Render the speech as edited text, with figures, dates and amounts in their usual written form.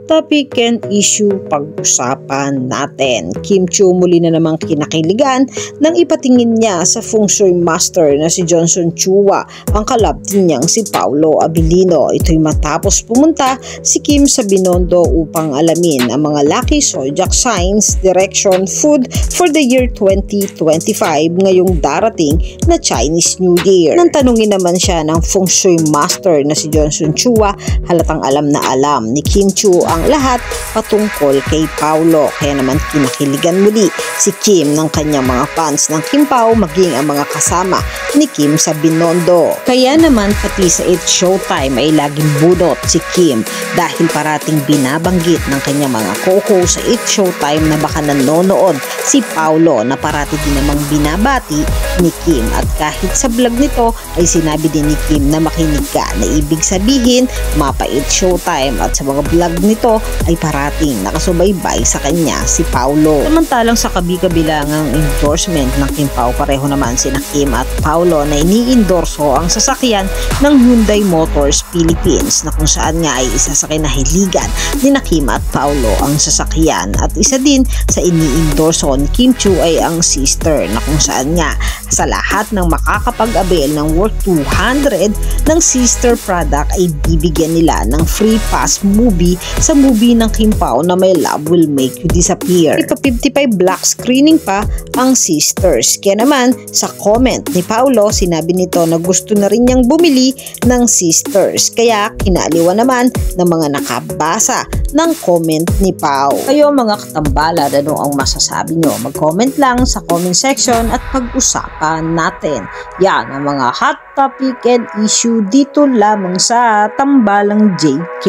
topic and issue pag-usapan natin. Kim Chiu muli na namang kinakiligan nang ipatingin niya sa feng shui master na si Johnson Chua ang kalab din niyang si Paolo Abilino. Ito'y matapos pumunta si Kim sa Binondo upang alamin ang mga lucky zodiac signs, direction, food for the year 2025 ngayong darating na Chinese New Year. Nang tanungin naman siya ng feng shui master na si Johnson Chua, halatang alam na alam ni Kim Chiu ang lahat patungkol kay Paolo. Kaya naman kinakiligan muli si Kim ng kanyang mga fans ng Kim Pao maging ang mga kasama ni Kim sa Binondo. Kaya naman pati sa It's Showtime ay laging budot si Kim dahil parating binabanggit ng kanyang mga co-host sa It's Showtime na baka nanonood si Paolo na parati din namang binabati ni Kim. At kahit sa vlog nito ay sinabi din ni Kim na makinig ka, na ibig sabihin mapa-It's Showtime at sa mga vlog nito ay parating nakasubaybay sa kanya si Paolo. Samantalang sa kabi-kabilangang endorsement ng Kim Pao, pareho naman sina Kim at Paolo na iniendorso ang sasakyan ng Hyundai Motors Philippines na kung saan nga ay isa sa kinahiligan ni Kim at Paolo ang sasakyan. At isa din sa iniendorso ni Kim Chiu ay ang sister na kung saan nga sa lahat ng makakapag-avail ng worth 200 ng sister product ay bibigyan nila ng free pass movie sa movie ng Kim Pao na may Love Will Make You Disappear. Ipa 55 black screening pa ang sisters. Kaya naman sa comment ni Paolo, sinabi nito na gusto na rin niyang bumili ng sisters. Kaya kinaliwan naman ng mga nakabasa ng comment ni Pao. Kayo mga katambala, ano ang masasabi nyo? Mag-comment lang sa comment section at pag-usapan natin. Yan ang mga hot topic and issue dito lamang sa Tambalang JK.